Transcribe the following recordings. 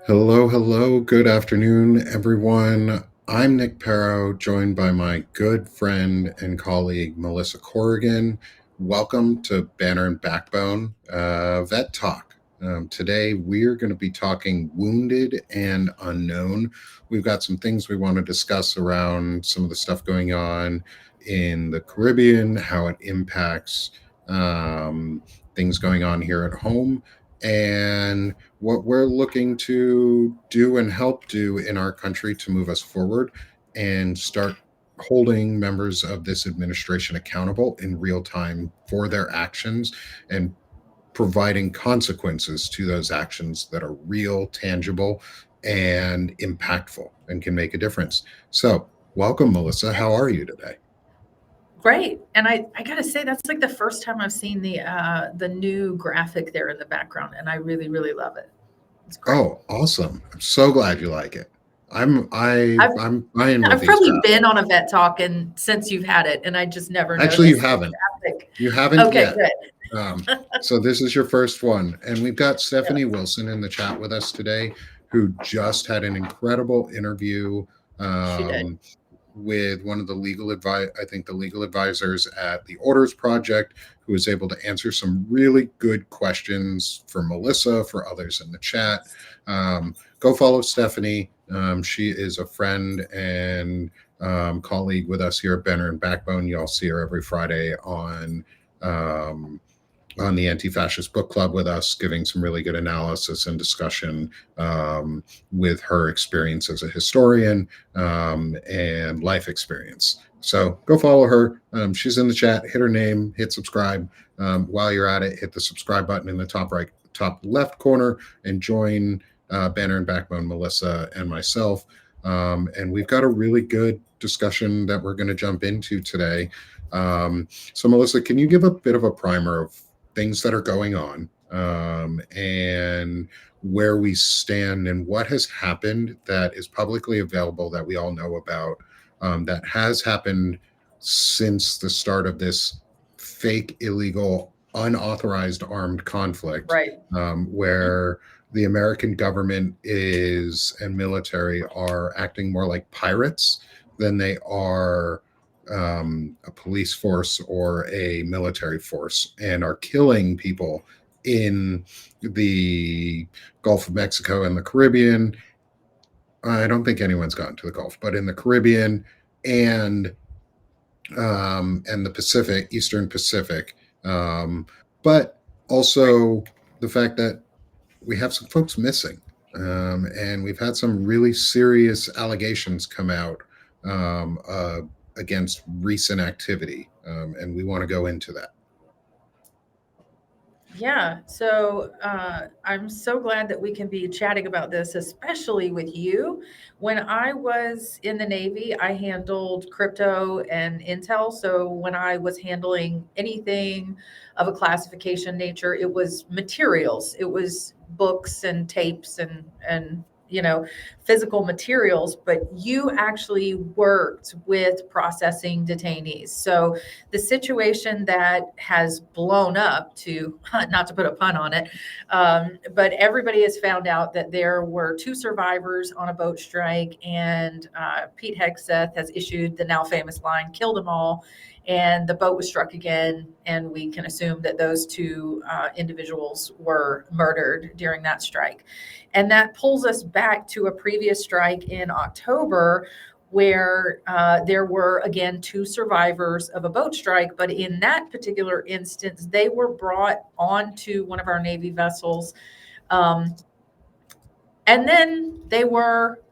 Hello, hello. Good afternoon, everyone. I'm Nick Perro, joined by my good friend and colleague, Melissa Corrigan. Welcome to Banner and Backbone Vet Talk. Today, we're going to be talking wounded and unknown. We've got some things we want to discuss around some of the stuff going on in the Caribbean, how it impacts um, things going on here at home. And what we're looking to do and help do in our country to move us forward and start holding members of this administration accountable in real time for their actions and providing consequences to those actions that are real, tangible, and impactful and can make a difference. So, welcome, Melissa. How are you today? Great. And I gotta say, that's like the first time I've seen the new graphic there in the background, and I really, really love it. It's great. Oh, awesome. I'm so glad you like it. I've I'm fine with I've these probably been graphics. on a vet talk and since you've had it, and I just never Actually, you noticed the haven't. graphic. You haven't Okay, yet. good. So this is your first one, and we've got Yeah, Stephanie Wilson in the chat with us today, who just had an incredible interview she did. um, with one of the I think the legal advisors at the Orders Project, who was able to answer some really good questions for Melissa, for others in the chat. Go follow Stephanie. She is a friend and colleague with us here at Banner and Backbone. You'll see her every Friday um, on the Anti-Fascist Book Club with us, giving some really good analysis and discussion with her experience as a historian and life experience. So go follow her. She's in the chat. Hit her name. Hit subscribe. While you're at it, hit the subscribe button in the top left corner, and join Banner and Backbone, Melissa and myself. And we've got a really good discussion that we're going to jump into today. So, Melissa, can you give a bit of a primer of things that are going on and where we stand and what has happened that is publicly available that we all know about that has happened since the start of this fake, illegal, unauthorized armed conflict Right. Mhm. where the American government is and military are acting more like pirates than they are a police force or a military force and are killing people in the Gulf of Mexico and the Caribbean. I don't think anyone's gotten to the Gulf, but in the Caribbean and and the Pacific, Eastern Pacific, um, but Right. also the fact that we have some folks missing, and we've had some really serious allegations come out against recent activity, and we want to go into that. Yeah, so I'm so glad that we can be chatting about this, especially with you. When I was in the Navy, I handled crypto and intel. So when I was handling anything of a classification nature, it was materials, it was books and tapes and physical materials. But you actually worked with processing detainees. So the situation that has blown up to, not to put a pun on it, but everybody has found out that there were two survivors on a boat strike, and Pete Hegseth has issued the now famous line, kill them all. And the boat was struck again, and we can assume that those two individuals were murdered during that strike. And that pulls us back to a previous strike in October where there were again two survivors of a boat strike, but in that particular instance, they were brought onto one of our Navy vessels, um, and then they were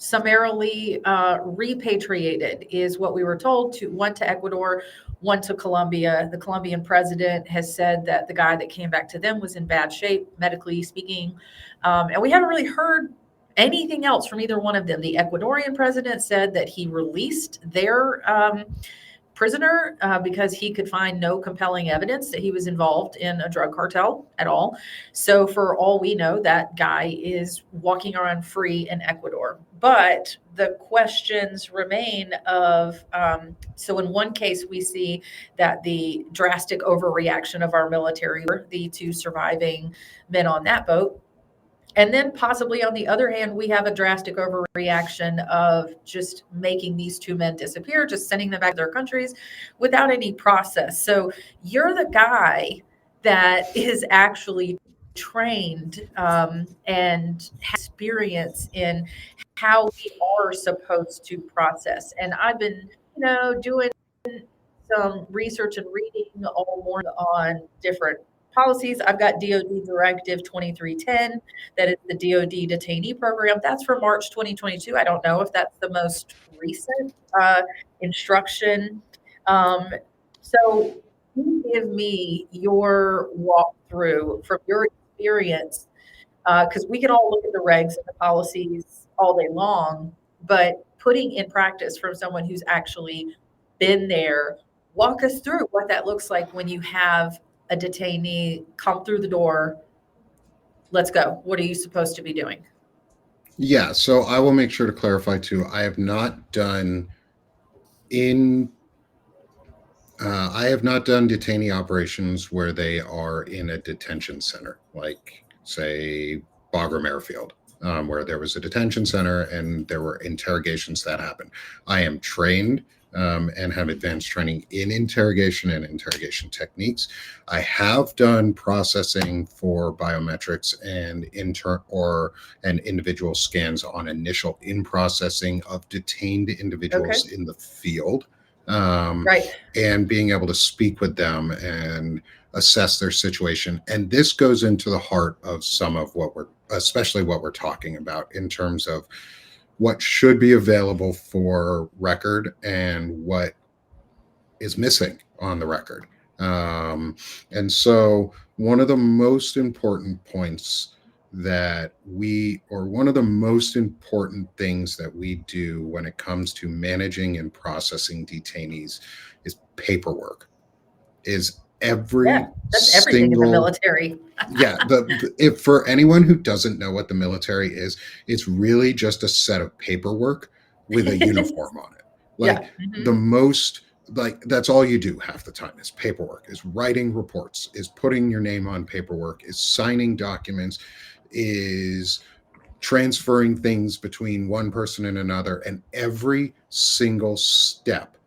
summarily repatriated, is what we were told. To one to Ecuador, one to Colombia. The Colombian president has said that the guy that came back to them was in bad shape, medically speaking, and we haven't really heard anything else from either one of them. The Ecuadorian president said that he released their prisoner because he could find no compelling evidence that he was involved in a drug cartel at all. So, for all we know, that guy is walking around free in Ecuador. But the questions remain of so, in one case, we see that the drastic overreaction of our military, the two surviving men on that boat, And then possibly on the other hand, we have a drastic overreaction of just making these two men disappear, just sending them back to their countries without any process. So you're the guy that is actually trained and has experience in how we are supposed to process. And I've been, doing some research and reading all morning on different policies. I've got DoD Directive 2310, that is the DoD detainee program. That's for March 2022. I don't know if that's the most recent instruction. Um, so, can you give me your walkthrough from your experience? Because we can all look at the regs and the policies all day long, but putting in practice from someone who's actually been there, walk us through what that looks like when you have a detainee come through the door. Let's go. What are you supposed to be doing? Yeah, so I will make sure to clarify too. In I have not done detainee operations where they are in a detention center, like say Bagram Airfield, where there was a detention center and there were interrogations that happened. I am trained and have advanced training in interrogation and interrogation techniques. I have done processing for biometrics and individual scans on initial in processing of detained individuals in the field. Right. And being able to speak with them and assess their situation. And this goes into the heart of some of especially what we're talking about in terms of what should be available for record and what is missing on the record. And so, one of the most important points one of the most important things that we do when it comes to managing and processing detainees is paperwork. Is every That's everything in the single military. if for anyone who doesn't know what the military is, it's really just a set of paperwork with a uniform on it. Like the most like that's all you do half the time is paperwork, is writing reports, is putting your name on paperwork, is signing documents, is transferring things between one person and another, and every single step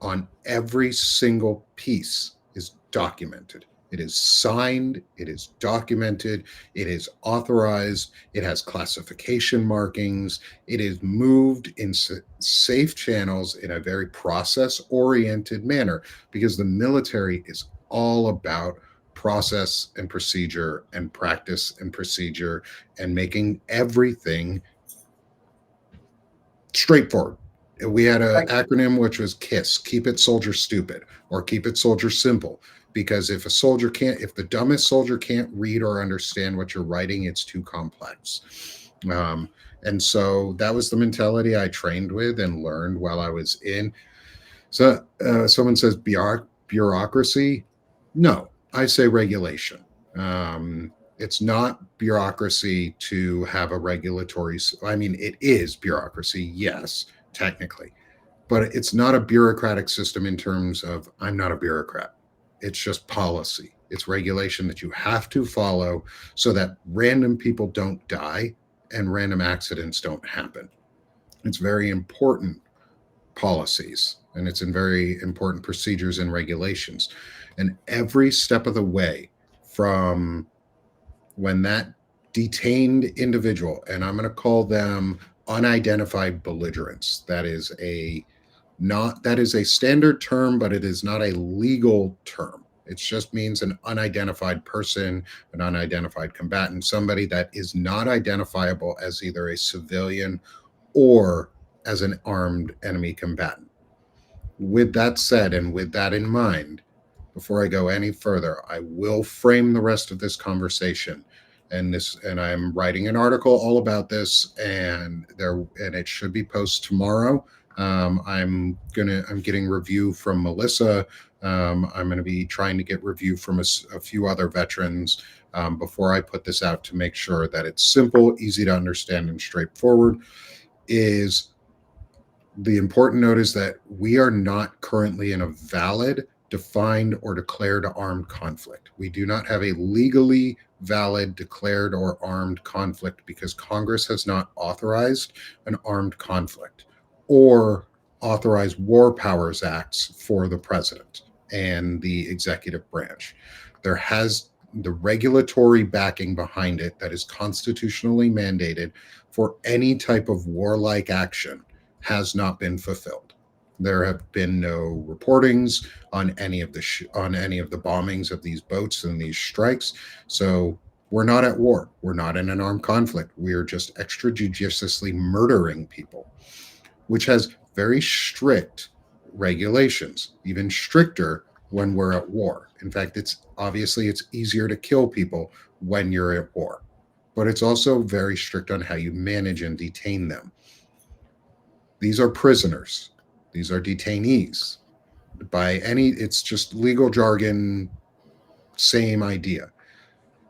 on every single piece is documented. It is signed, it is documented, it is authorized, it has classification markings, it is moved in safe channels in a very process oriented manner, because the military is all about process and procedure and practice and procedure and making everything straightforward. We had an acronym which was KISS, keep it soldier stupid, or keep it soldier simple. Because if the dumbest soldier can't read or understand what you're writing, it's too complex. And so that was the mentality I trained with and learned while I was in. So someone says bureaucracy. No, I say regulation. It's not bureaucracy to have a regulatory. I mean, it is bureaucracy, yes, technically, but it's not a bureaucratic system in terms of I'm not a bureaucrat. It's just policy. It's regulation that you have to follow so that random people don't die and random accidents don't happen. It's very important policies and it's in very important procedures and regulations. And every step of the way from when that detained individual, and I'm going to call them unidentified belligerents, that is a standard term, but it is not a legal term. It just means an unidentified person, an unidentified combatant, somebody that is not identifiable as either a civilian or as an armed enemy combatant. With that said, and with that in mind, before I go any further, I will frame the rest of this conversation. And I'm writing an article all about this, and it should be posted tomorrow. I'm getting review from Melissa. I'm gonna be trying to get review from a few other veterans before I put this out to make sure that it's simple, easy to understand, and straightforward. Is the important note is that we are not currently in a valid, defined, or declared armed conflict. We do not have a legally valid, declared, or armed conflict because Congress has not authorized an armed conflict or authorized war powers acts for the president and the executive branch. There has the regulatory backing behind it that is constitutionally mandated for any type of warlike action has not been fulfilled. There have been no reportings on any of the bombings of these boats and these strikes. So we're not at war. We're not in an armed conflict. We're just extrajudiciously murdering people, which has very strict regulations, even stricter when we're at war. In fact, it's easier to kill people when you're at war, but it's also very strict on how you manage and detain them. These are prisoners. These are detainees. It's just legal jargon, same idea.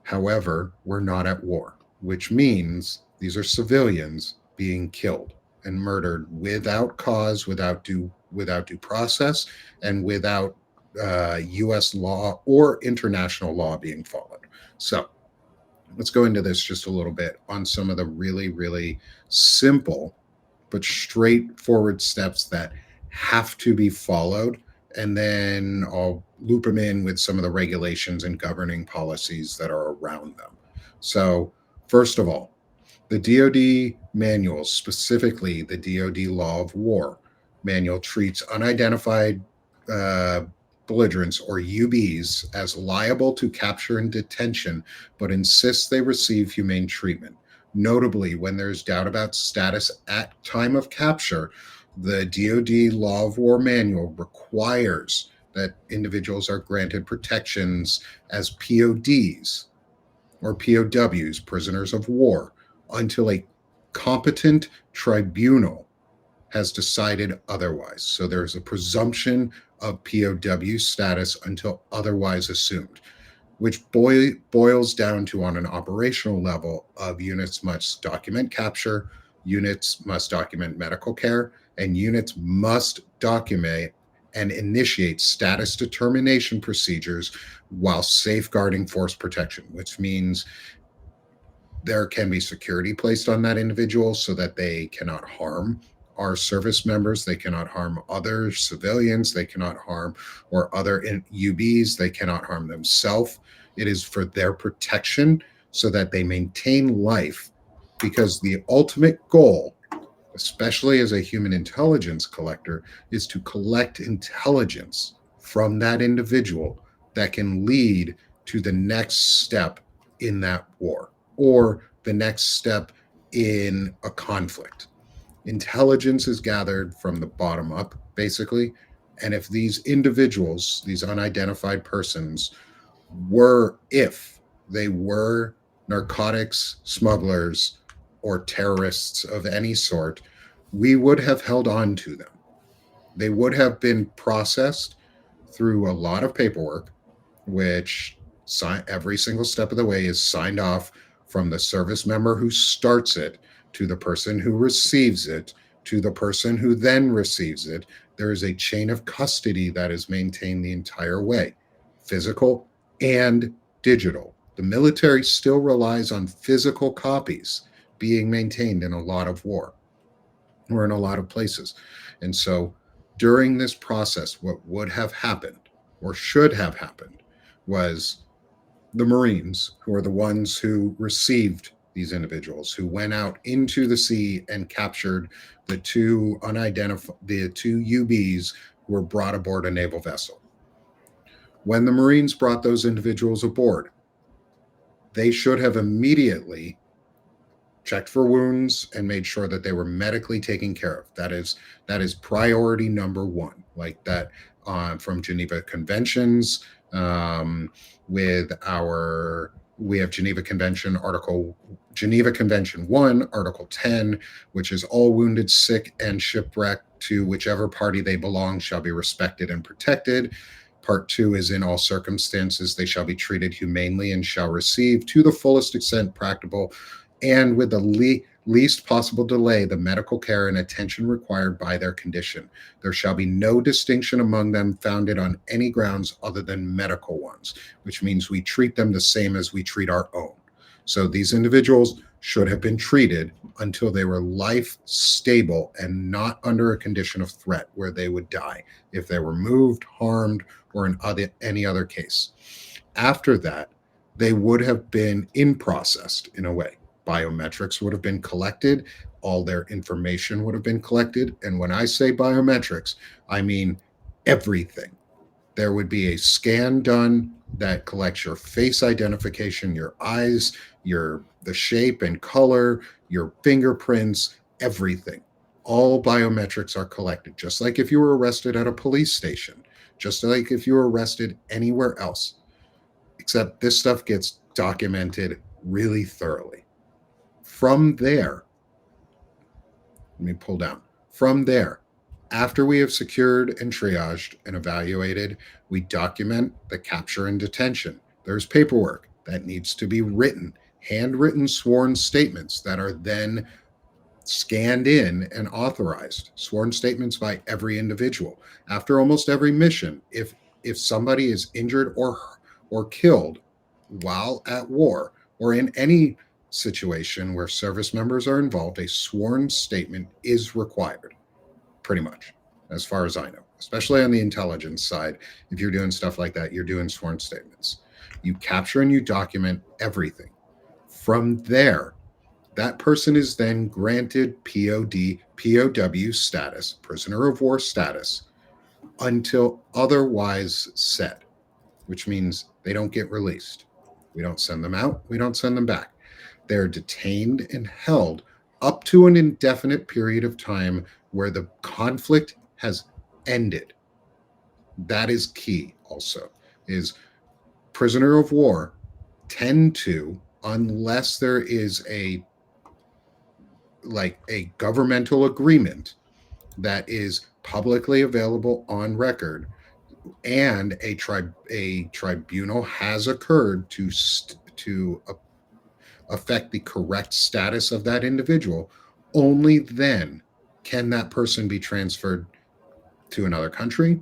However, we're not at war, which means these are civilians being killed and murdered without cause, without due process, and without U.S. law or international law being followed. So let's go into this just a little bit on some of the really, really simple but straightforward steps that have to be followed. And then I'll loop them in with some of the regulations and governing policies that are around them. So, first of all, the DoD manual, specifically the DoD Law of War manual, treats unidentified uh, belligerents or UBs as liable to capture and detention, but insists they receive humane treatment. Notably, when there's doubt about status at time of capture, the DoD Law of War manual requires that individuals are granted protections as PODs or POWs, prisoners of war, until a competent tribunal has decided otherwise. So there's a presumption of POW status until otherwise assumed, which boils down to, on an operational level, of units must document capture, units must document medical care, and units must document and initiate status determination procedures while safeguarding force protection, which means there can be security placed on that individual so that they cannot harm our service members, they cannot harm other civilians, they cannot harm or other UBs, they cannot harm themselves. It is for their protection so that they maintain life, because the ultimate goal, especially as a human intelligence collector, is to collect intelligence from that individual that can lead to the next step in that war or the next step in a conflict. Intelligence is gathered from the bottom up, basically. And if these individuals, these unidentified persons, if they were narcotics smugglers or terrorists of any sort, we would have held on to them. They would have been processed through a lot of paperwork, which every single step of the way is signed off from the service member who starts it to the person who receives it to the person who then receives it. There is a chain of custody that is maintained the entire way, physical and digital. The military still relies on physical copies being maintained in a lot of war or in a lot of places. And so during this process, what would have happened or should have happened was the Marines, who are the ones who received these individuals, who went out into the sea and captured the two UBs who were brought aboard a naval vessel. When the Marines brought those individuals aboard, they should have immediately checked for wounds and made sure that they were medically taken care of. That is priority number one. Like that, from Geneva Conventions. We have Geneva Convention 1, Article 10, which is all wounded, sick, and shipwrecked to whichever party they belong shall be respected and protected. Part 2 is, in all circumstances they shall be treated humanely and shall receive, to the fullest extent practicable and with the least possible delay the medical care and attention required by their condition. There shall be no distinction among them founded on any grounds other than medical ones, which means we treat them the same as we treat our own. So these individuals should have been treated until they were life stable and not under a condition of threat where they would die if they were moved, harmed, or in any other case. After that, they would have been in-processed in a way. Biometrics would have been collected, all their information would have been collected. And when I say biometrics, I mean everything. There would be a scan done that collects your face identification, your eyes, the shape and color, your fingerprints, everything. All biometrics are collected, just like if you were arrested at a police station, just like if you were arrested anywhere else. Except this stuff gets documented really thoroughly. From there, let me pull down. From there, after we have secured and triaged and evaluated, we document the capture and detention. There's paperwork that needs to be written, handwritten sworn statements that are then scanned in and authorized, sworn statements by every individual. After almost every mission, if somebody is injured or killed while at war or in any situation where service members are involved, a sworn statement is required, pretty much, as far as I know, especially on the intelligence side. If you're doing stuff like that, you're doing sworn statements. You capture and you document everything. From there, that person is then granted POW status, prisoner of war status, until otherwise said, which means they don't get released. We don't send them out. We don't send them back. They're detained and held up to an indefinite period of time where the conflict has ended. That is key also, is prisoner of war tend to, unless there is a governmental agreement that is publicly available on record, and a tribunal has occurred to affect the correct status of that individual, only then can that person be transferred to another country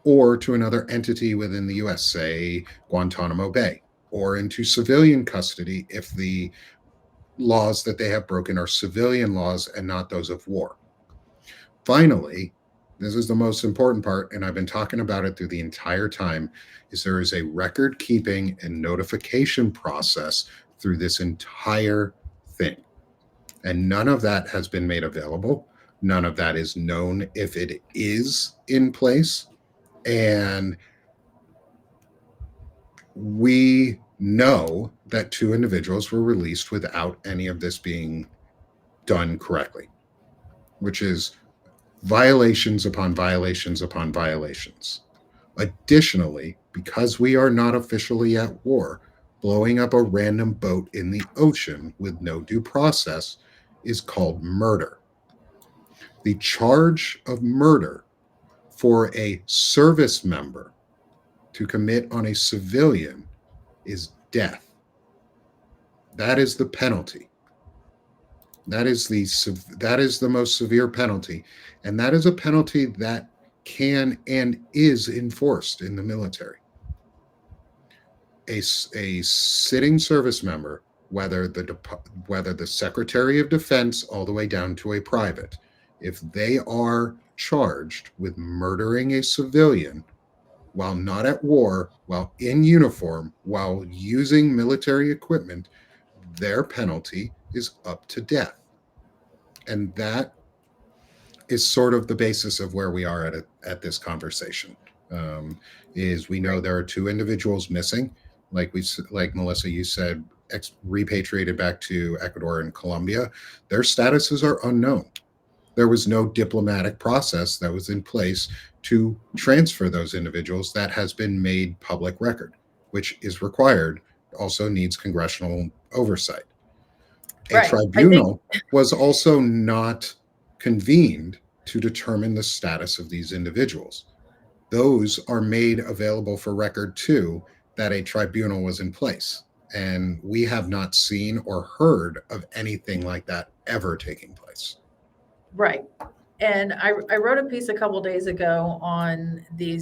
or to another entity within the US, say Guantanamo Bay, or into civilian custody if the laws that they have broken are civilian laws and not those of war. Finally, this is the most important part, and I've been talking about it through the entire time, is there is a record keeping and notification process through this entire thing. And none of that has been made available. None of that is known if it is in place. And we know that 2 individuals were released without any of this being done correctly, which is violations upon violations upon violations. Additionally, because we are not officially at war, blowing up a random boat in the ocean with no due process is called murder. The charge of murder for a service member to commit on a civilian is death. That is the penalty. That is the most severe penalty, and that is a penalty that can and is enforced in the military. A sitting service member, whether the Secretary of Defense all the way down to a private, if they are charged with murdering a civilian while not at war, while in uniform, while using military equipment, their penalty is up to death. And that is sort of the basis of where we are at this conversation. Is we know there are 2 individuals missing, like Melissa, you said, repatriated back to Ecuador and Colombia. Their statuses are unknown. There was no diplomatic process that was in place to transfer those individuals that has been made public record, which is required, also needs congressional oversight. A tribunal was also not convened to determine the status of these individuals. Those are made available for record too, that a tribunal was in place. And we have not seen or heard of anything like that ever taking place. Right. And I wrote a piece a couple days ago on the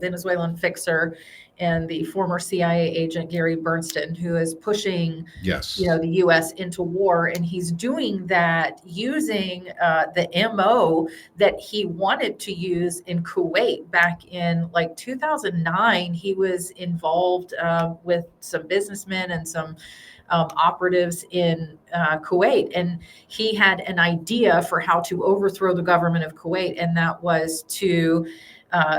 Venezuelan fixer and the former CIA agent Gary Bernstein, who is pushing, Yes. the U.S. into war, and he's doing that using the MO that he wanted to use in Kuwait back in like 2009. He was involved with some businessmen and some operatives in Kuwait, and he had an idea for how to overthrow the government of Kuwait, and that was to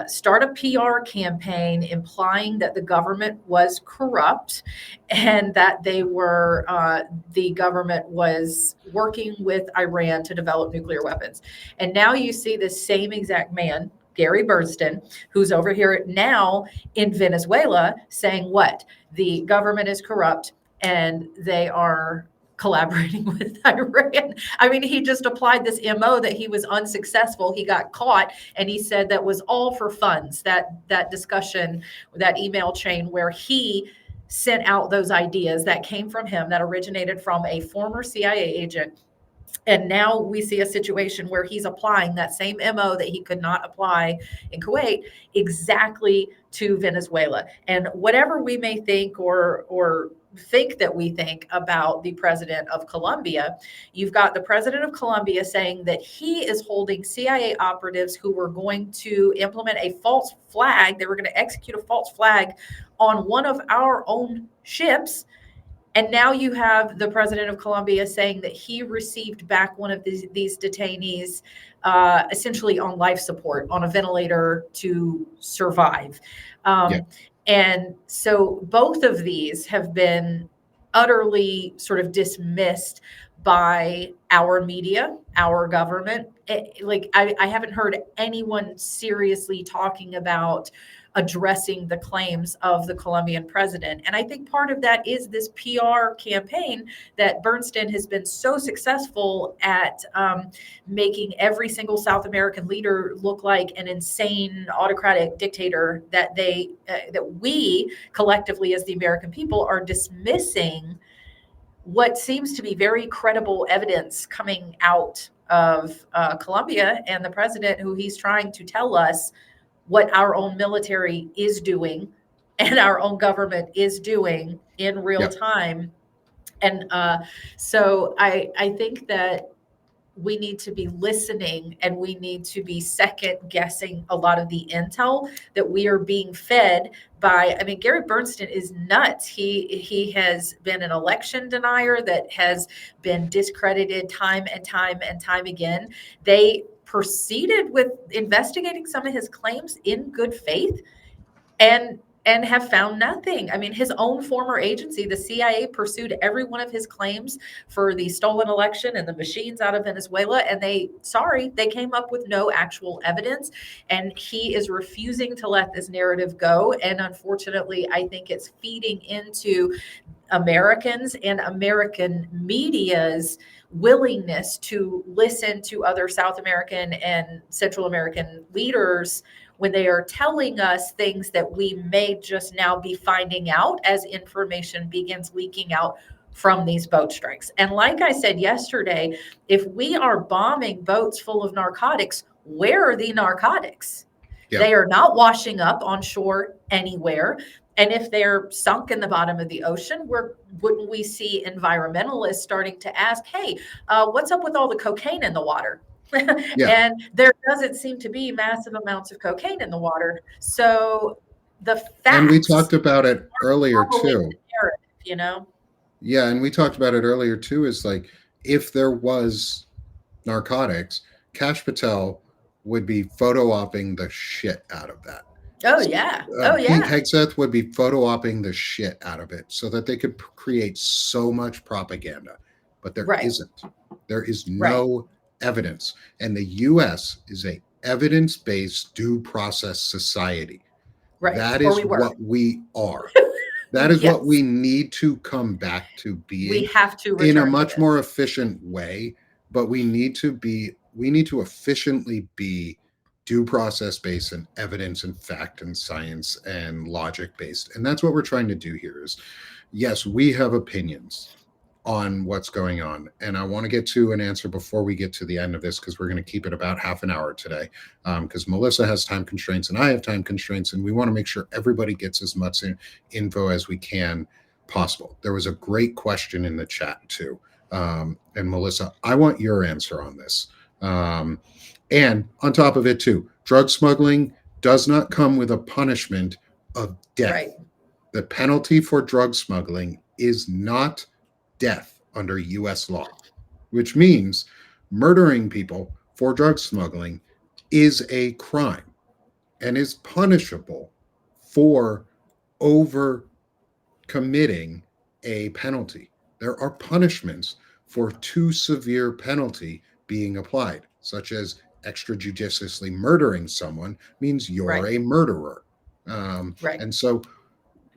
start a PR campaign implying that the government was corrupt and that the government was working with Iran to develop nuclear weapons. And now you see this same exact man, Gary Bernstein, who's over here now in Venezuela saying what? The government is corrupt and they are collaborating with Iran. I mean, he just applied this MO that he was unsuccessful. He got caught, and he said that was all for funds. That discussion, that email chain where he sent out those ideas that came from him, that originated from a former CIA agent. And now we see a situation where he's applying that same MO that he could not apply in Kuwait exactly to Venezuela. And whatever we may think or think that we think about the president of Colombia, you've got the president of Colombia saying that he is holding CIA operatives who were going to implement a false flag. They were going to execute a false flag on one of our own ships. And now you have the president of Colombia saying that he received back one of these detainees essentially on life support, on a ventilator to survive. Yeah. And so both of these have been utterly sort of dismissed by our media, our government. I haven't heard anyone seriously talking about addressing the claims of the Colombian president. And I think part of that is this PR campaign that Bernstein has been so successful at making every single South American leader look like an insane autocratic dictator that we collectively as the American people are dismissing what seems to be very credible evidence coming out of Colombia and the president, who he's trying to tell us what our own military is doing and our own government is doing in real time. And so I think that we need to be listening, and we need to be second guessing a lot of the intel that we are being fed by. I mean, Gary Bernstein is nuts. He has been an election denier that has been discredited time and time and time again. They proceeded with investigating some of his claims in good faith and have found nothing. I mean, his own former agency, the CIA, pursued every one of his claims for the stolen election and the machines out of Venezuela, and they came up with no actual evidence, and he is refusing to let this narrative go. And unfortunately, I think it's feeding into Americans and American media's willingness to listen to other South American and Central American leaders when they are telling us things that we may just now be finding out as information begins leaking out from these boat strikes. And like I said yesterday, if we are bombing boats full of narcotics, where are the narcotics? Yeah. They are not washing up on shore anywhere. And if they're sunk in the bottom of the ocean, wouldn't we see environmentalists starting to ask, hey, what's up with all the cocaine in the water? Yeah. And there doesn't seem to be massive amounts of cocaine in the water. So the facts. And we talked about it earlier too. Narrative. Yeah, and we talked about it earlier too. Is like, if there was narcotics, Kash Patel would be photo opping the shit out of that. Oh yeah. Pete Hegseth would be photo opping the shit out of it so that they could create so much propaganda. But there isn't. There is no evidence. And the U.S. is a evidence-based due process society. Right. That is what we are. That is what we need to come back to being. We have to in a much more efficient way, but we need to efficiently be due process based and evidence and fact and science and logic based. And that's what we're trying to do here is, yes, we have opinions on what's going on. And I want to get to an answer before we get to the end of this, because we're going to keep it about half an hour today, because Melissa has time constraints and I have time constraints, and we want to make sure everybody gets as much info as we can possible. There was a great question in the chat too. And Melissa, I want your answer on this. And on top of it too, drug smuggling does not come with a punishment of death. Right. The penalty for drug smuggling is not death under US law, which means murdering people for drug smuggling is a crime and is punishable for over committing a penalty. There are punishments for too severe penalty being applied, such as extrajudiciously murdering someone means you're Right. a murderer. Right. And so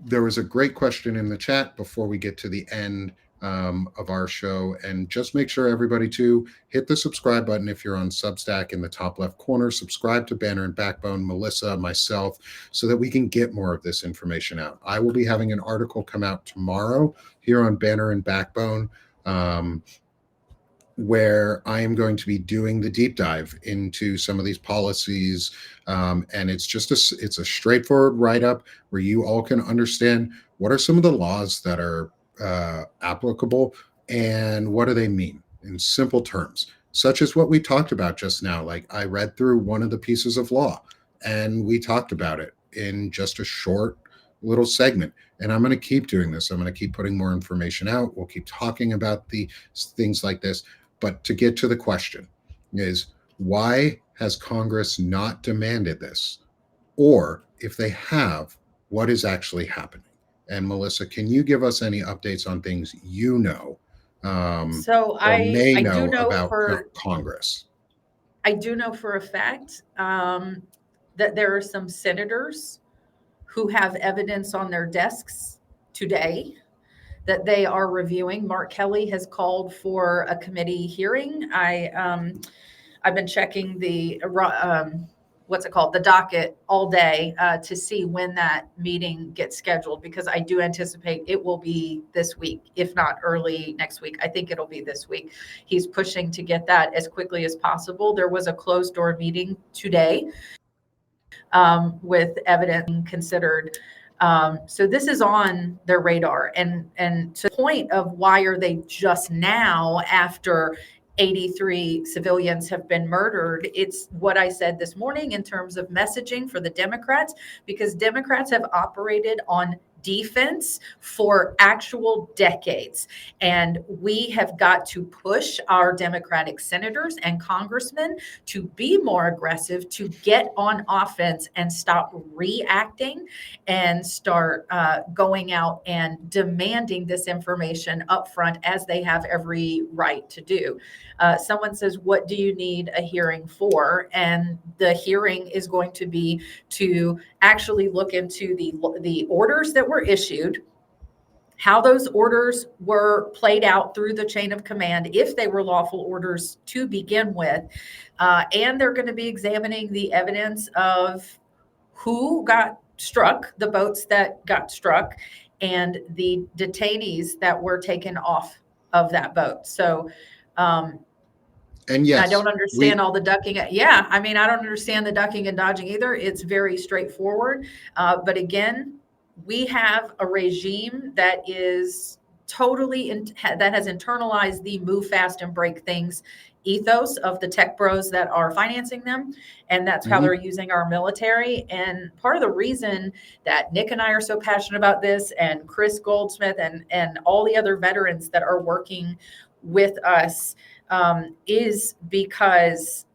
there was a great question in the chat before we get to the end of our show. And just make sure everybody to hit the subscribe button if you're on Substack in the top left corner. Subscribe to Banner and Backbone, Melissa, myself, so that we can get more of this information out. I will be having an article come out tomorrow here on Banner and Backbone, where I am going to be doing the deep dive into some of these policies. And it's just it's a straightforward write-up where you all can understand what are some of the laws that are applicable and what do they mean in simple terms, such as what we talked about just now. Like, I read through one of the pieces of law and we talked about it in just a short little segment. And I'm going to keep doing this. I'm going to keep putting more information out. We'll keep talking about the things like this. But to get to the question is, why has Congress not demanded this? Or if they have, what is actually happening? And Melissa, can you give us any updates on things you know, So or may I do know know about for Congress? I do know for a fact that there are some senators who have evidence on their desks today that they are reviewing. Mark Kelly has called for a committee hearing. I've been checking the what's it called, the docket all day to see when that meeting gets scheduled, because I do anticipate it will be this week, if not early next week. I think it'll be this week. He's pushing to get that as quickly as possible. There was a closed door meeting today with evidence being considered. So this is on their radar. And to the point of why are they just now, after 83 civilians have been murdered, it's what I said this morning in terms of messaging for the Democrats, because Democrats have operated on defense for actual decades. And we have got to push our Democratic senators and congressmen to be more aggressive, to get on offense and stop reacting and start going out and demanding this information up front, as they have every right to do. Someone says, what do you need a hearing for? And the hearing is going to be to actually look into the orders that were issued, how those orders were played out through the chain of command, if they were lawful orders to begin with. And they're going to be examining the evidence of who got struck, the boats that got struck, and the detainees that were taken off of that boat. So, and yes, I don't understand all the ducking. Yeah, I mean, I don't understand the ducking and dodging either. It's very straightforward. But again, we have a regime that is totally that has internalized the move fast and break things ethos of the tech bros that are financing them, and that's how they're using our military. And part of the reason that Nick and I are so passionate about this, and Chris Goldsmith and all the other veterans that are working with us, is because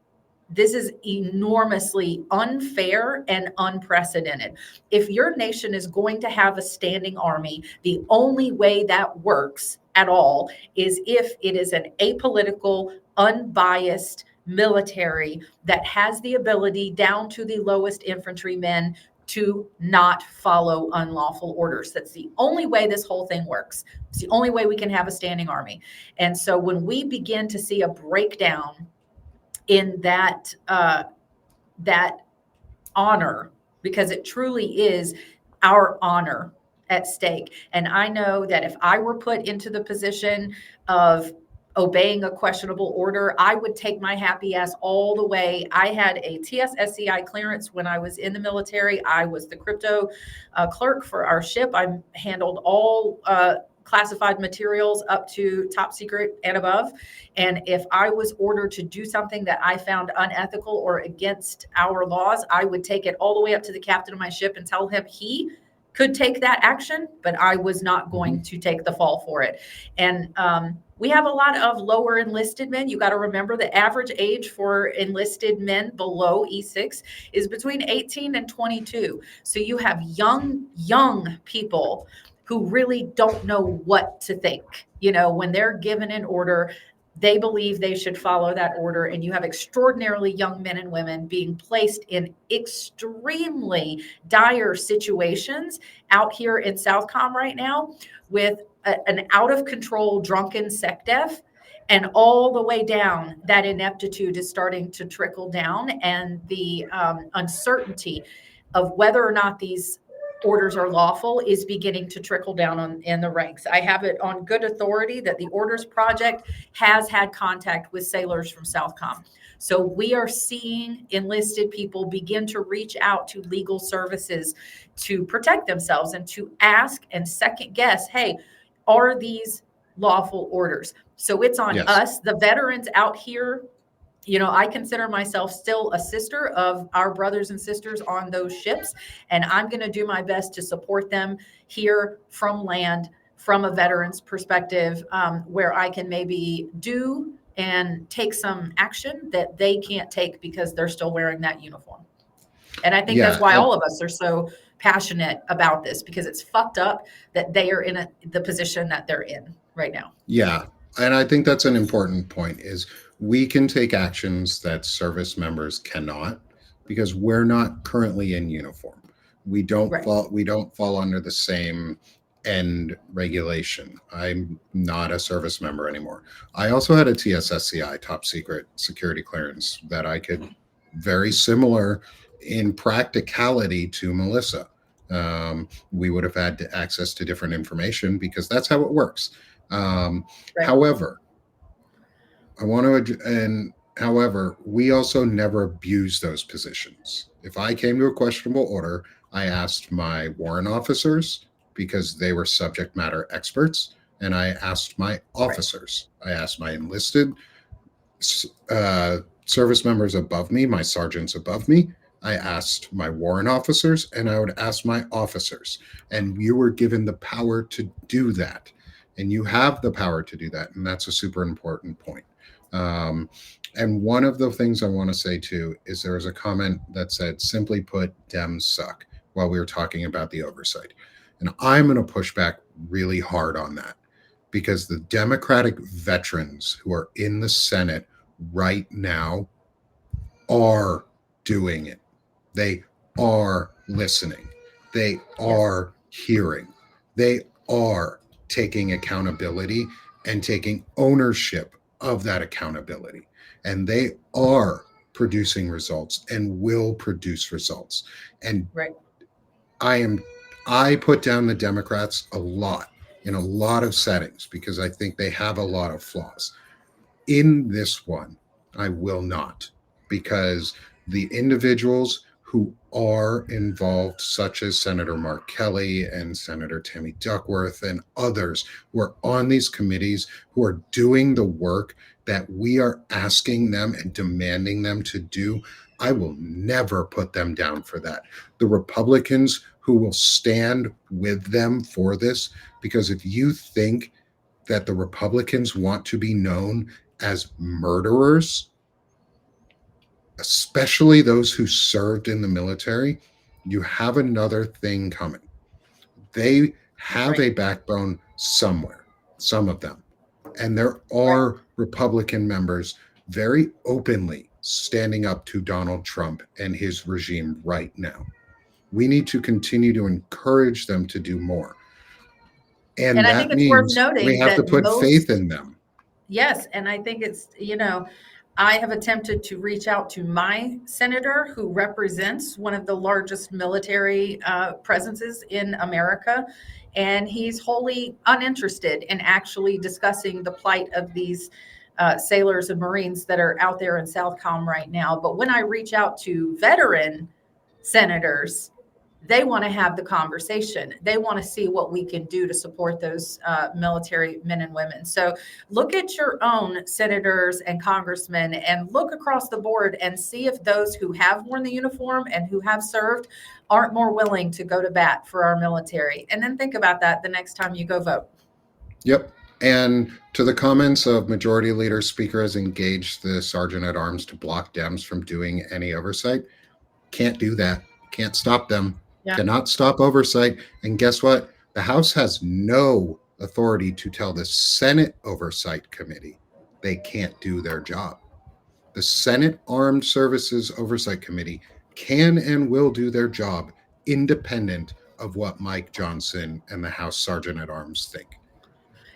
this is enormously unfair and unprecedented. If your nation is going to have a standing army, the only way that works at all is if it is an apolitical, unbiased military that has the ability, down to the lowest infantrymen, to not follow unlawful orders. That's the only way this whole thing works. It's the only way we can have a standing army. And so when we begin to see a breakdown in that that honor, because it truly is our honor at stake. And I know that if I were put into the position of obeying a questionable order, I would take my happy ass all the way. I had a TSSCI clearance when I was in the military. I was the crypto clerk for our ship. I handled all classified materials up to top secret and above. And if I was ordered to do something that I found unethical or against our laws, I would take it all the way up to the captain of my ship and tell him he could take that action, but I was not going to take the fall for it. And we have a lot of lower enlisted men. You got to remember the average age for enlisted men below E6 is between 18 and 22. So you have young people who really don't know what to think. You know, when they're given an order, they believe they should follow that order. And you have extraordinarily young men and women being placed in extremely dire situations out here in Southcom right now with an out of control drunken SecDef. And all the way down, that ineptitude is starting to trickle down, and the uncertainty of whether or not these orders are lawful is beginning to trickle down in the ranks. I have it on good authority that the Orders Project has had contact with sailors from Southcom. So we are seeing enlisted people begin to reach out to legal services to protect themselves and to ask and second guess, hey, are these lawful orders? So it's on us, the veterans out here. You know, I consider myself still a sister of our brothers and sisters on those ships, and I'm going to do my best to support them here from land, from a veteran's perspective, where I can maybe do and take some action that they can't take because they're still wearing that uniform. And I think that's why all of us are so passionate about this, because it's fucked up that they are in the position that they're in right now. Yeah. And I think that's an important point, is we can take actions that service members cannot, because we're not currently in uniform. We don't fall under the same end regulation. I'm not a service member anymore. I also had a TSSCI, top secret security clearance, that I could, very similar in practicality to Melissa. We would have had access to different information because that's how it works. However, we also never abuse those positions. If I came to a questionable order, I asked my warrant officers because they were subject matter experts, and I asked my officers. I asked my enlisted service members above me, my sergeants above me. I asked my warrant officers, and I would ask my officers. And you were given the power to do that. And you have the power to do that. And that's a super important point. And one of the things I want to say too is there was a comment that said, simply put, Dems suck, while we were talking about the oversight. And I'm going to push back really hard on that, because the Democratic veterans who are in the Senate right now are doing it. They are listening. They are hearing. They are taking accountability and taking ownership of that accountability. And they are producing results and will produce results. And I put down the Democrats a lot in a lot of settings because I think they have a lot of flaws. In this one, I will not, because the individuals who are involved, such as Senator Mark Kelly and Senator Tammy Duckworth and others who are on these committees, who are doing the work that we are asking them and demanding them to do, I will never put them down for that. The Republicans who will stand with them for this, because if you think that the Republicans want to be known as murderers, especially those who served in the military, you have another thing coming. They have a backbone somewhere, some of them. And there are Republican members very openly standing up to Donald Trump and his regime right now. We need to continue to encourage them to do more. And that means we have to put faith in them. Yes. And I think it's, I have attempted to reach out to my senator who represents one of the largest military presences in America, and he's wholly uninterested in actually discussing the plight of these sailors and Marines that are out there in Southcom right now. But when I reach out to veteran senators, they want to have the conversation. They want to see what we can do to support those military men and women. So look at your own senators and congressmen and look across the board and see if those who have worn the uniform and who have served aren't more willing to go to bat for our military. And then think about that the next time you go vote. Yep. And to the comments of Majority Leader Speaker has engaged the Sergeant at Arms to block Dems from doing any oversight. Can't do that. Can't stop them. Yeah. Cannot stop oversight. And guess what? The House has no authority to tell the Senate Oversight Committee they can't do their job. The Senate Armed Services Oversight Committee can and will do their job independent of what Mike Johnson and the House Sergeant at Arms think.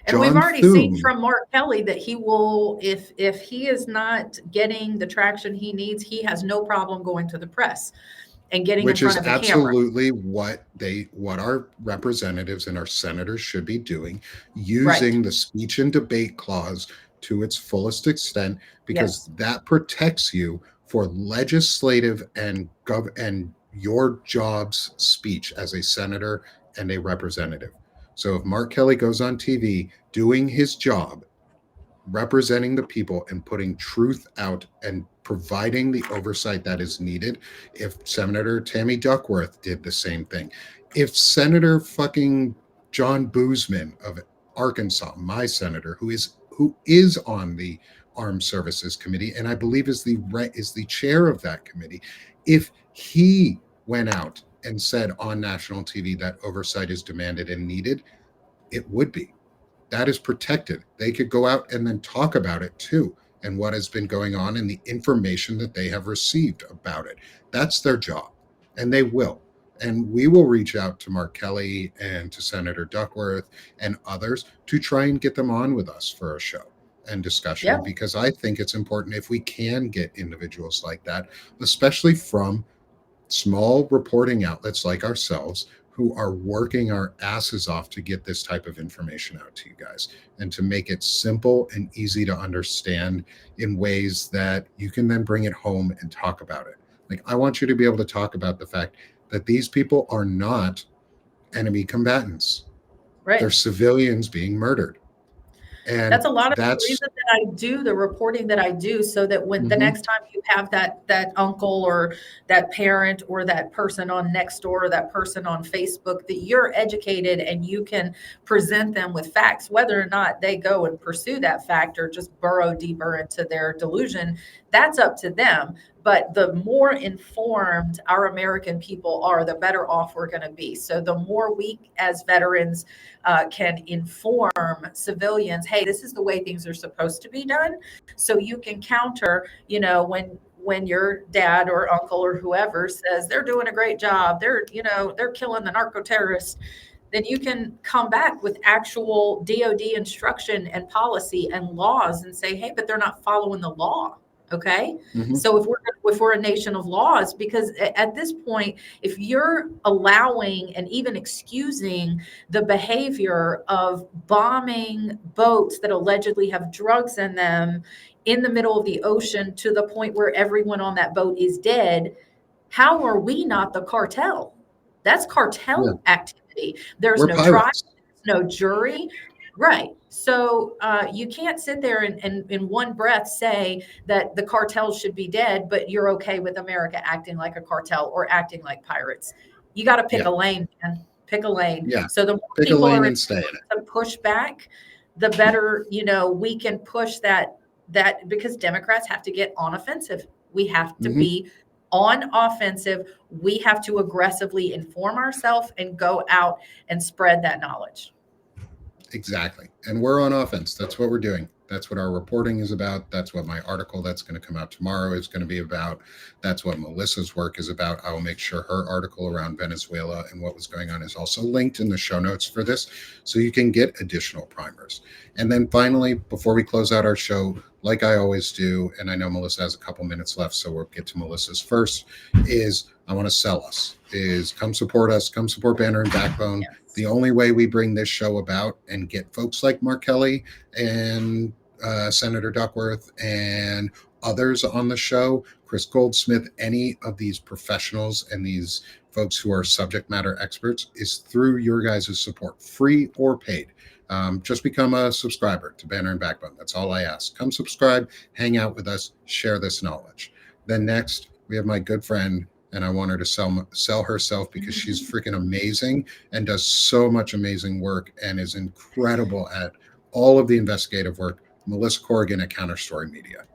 And we've already seen from Mark Kelly that he will, if he is not getting the traction he needs, he has no problem going to the press and getting in front of a camera. Which is absolutely what our representatives and our senators should be doing, using the speech and debate clause to its fullest extent, because that protects you for legislative and your job's speech as a senator and a representative. So if Mark Kelly goes on TV doing his job, representing the people and putting truth out and providing the oversight that is needed, if Senator Tammy Duckworth did the same thing, if Senator fucking John Boozman of Arkansas, my senator, who is on the Armed Services Committee and I believe is the chair of that committee, if he went out and said on national TV that oversight is demanded and needed, it would be. That is protected. They could go out and then talk about it too, and what has been going on and the information that they have received about it. That's their job, and they will. And we will reach out to Mark Kelly and to Senator Duckworth and others to try and get them on with us for a show and discussion, because I think it's important if we can get individuals like that, especially from small reporting outlets like ourselves, who are working our asses off to get this type of information out to you guys and to make it simple and easy to understand in ways that you can then bring it home and talk about it. Like, I want you to be able to talk about the fact that these people are not enemy combatants. Right. They're civilians being murdered. And that's a lot of the reason that I do the reporting that I do, so that when the next time you have that uncle or that parent or that person on Nextdoor or that person on Facebook, that you're educated and you can present them with facts, whether or not they go and pursue that fact or just burrow deeper into their delusion, that's up to them. But the more informed our American people are, the better off we're going to be. So the more we as veterans can inform civilians, hey, this is the way things are supposed to be done. So you can counter, when your dad or uncle or whoever says they're doing a great job, they're killing the narco terrorists, then you can come back with actual DOD instruction and policy and laws and say, hey, but they're not following the law. Okay. So if we're a nation of laws, because at this point, if you're allowing and even excusing the behavior of bombing boats that allegedly have drugs in them in the middle of the ocean to the point where everyone on that boat is dead, how are we not the cartel? That's cartel activity. There's no trial, no jury. Right. So you can't sit there and in one breath say that the cartels should be dead, but you're okay with America acting like a cartel or acting like pirates. You got to pick a lane, man. Pick a lane. Yeah. So the more people are to push back, the better, we can push that because Democrats have to get on offensive. We have to be on offensive. We have to aggressively inform ourselves and go out and spread that knowledge. Exactly. And we're on offense. That's what we're doing. That's what our reporting is about. That's what my article that's going to come out tomorrow is going to be about. That's what Melissa's work is about. I will make sure her article around Venezuela and what was going on is also linked in the show notes for this, so you can get additional primers. And then finally, before we close out our show, like I always do, and I know Melissa has a couple minutes left, so we'll get to Melissa's first, is I want to sell us, is come support us, come support Banner and Backbone. Yes. The only way we bring this show about and get folks like Mark Kelly and Senator Duckworth and others on the show, Chris Goldsmith, any of these professionals and these folks who are subject matter experts, is through your guys' support, free or paid. Just become a subscriber to Banner and Backbone. That's all I ask. Come subscribe, hang out with us, share this knowledge. Then next, we have my good friend, and I want her to sell herself because she's freaking amazing and does so much amazing work and is incredible at all of the investigative work. Melissa Corrigan at Counterstory Media.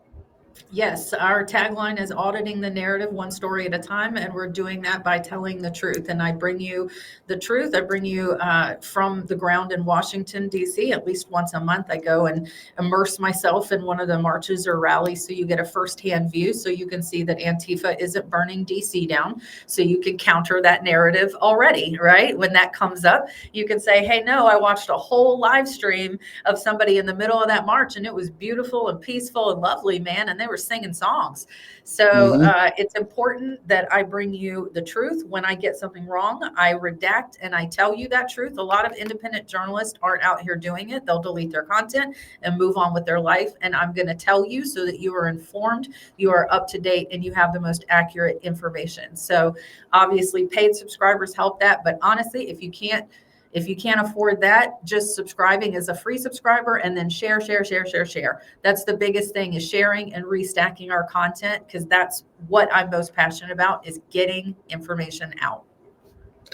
Yes, our tagline is auditing the narrative one story at a time, and we're doing that by telling the truth. And I bring you the truth. I bring you from the ground in Washington, D.C. At least once a month, I go and immerse myself in one of the marches or rallies so you get a firsthand view, so you can see that Antifa isn't burning D.C. down, so you can counter that narrative already, right? When that comes up, you can say, hey, no, I watched a whole live stream of somebody in the middle of that march, and it was beautiful and peaceful and lovely, man, and they were singing songs. So it's important that I bring you the truth. When I get something wrong, I redact and I tell you that truth. A lot of independent journalists aren't out here doing it. They'll delete their content and move on with their life. And I'm going to tell you so that you are informed, you are up to date, and you have the most accurate information. So obviously paid subscribers help that. But honestly, if you can't afford that, just subscribing as a free subscriber, and then share. That's the biggest thing, is sharing and restacking our content, because that's what I'm most passionate about, is getting information out.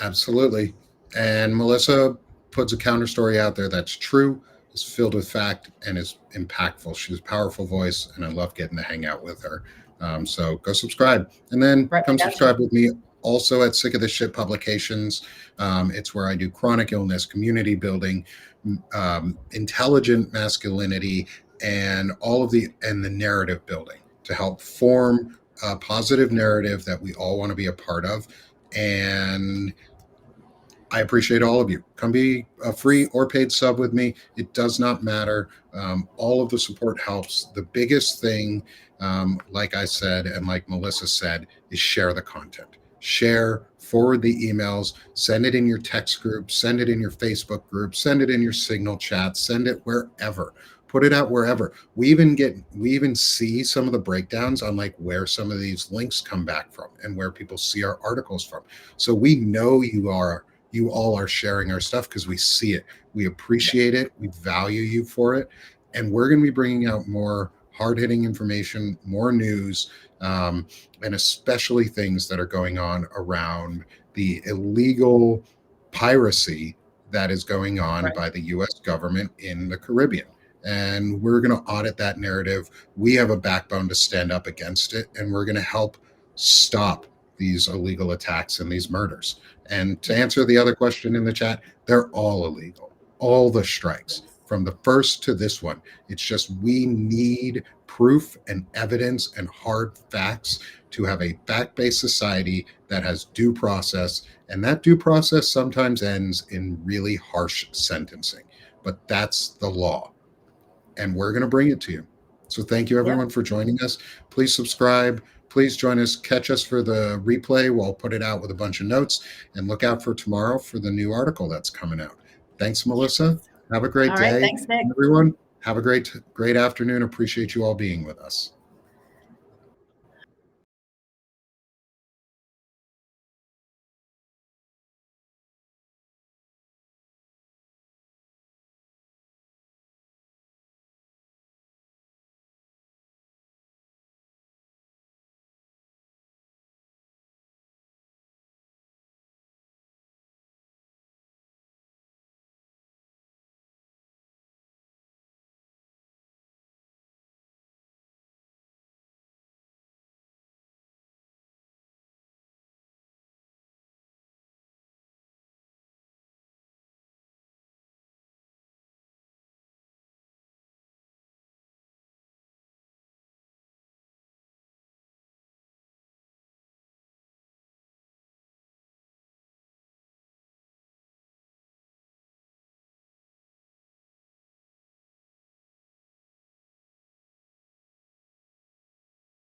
Absolutely. And Melissa puts a counter story out there that's true, is filled with fact, and is impactful. She's a powerful voice, and I love getting to hang out with her. So go subscribe, and then come subscribe with me also at Sick of This Shit Publications. It's where I do chronic illness, community building, intelligent masculinity, and the narrative building to help form a positive narrative that we all want to be a part of. And I appreciate all of you. Come be a free or paid sub with me. It does not matter. All of the support helps. The biggest thing, like I said, and like Melissa said, is share the content. Share, forward the emails, send it in your text group, send it in your Facebook group, send it in your Signal chat, send it wherever. Put it out wherever. We even see some of the breakdowns on like where some of these links come back from and where people see our articles from. So we know you all are sharing our stuff because we see it. We appreciate it. We value you for it. And we're going to be bringing out more hard-hitting information, more news, and especially things that are going on around the illegal piracy that is going on by the U.S. government in the Caribbean. And we're going to audit that narrative. We have a backbone to stand up against it, and we're going to help stop these illegal attacks and these murders. And to answer the other question in the chat, they're all illegal. All the strikes, from the first to this one. It's just we need proof and evidence and hard facts to have a fact-based society that has due process. And that due process sometimes ends in really harsh sentencing. But that's the law. And we're going to bring it to you. So thank you, everyone, for joining us. Please subscribe. Please join us. Catch us for the replay. We'll put it out with a bunch of notes. And look out for tomorrow for the new article that's coming out. Thanks, Melissa. Have a great day. Thanks, Nick. Everyone, have a great afternoon. Appreciate you all being with us.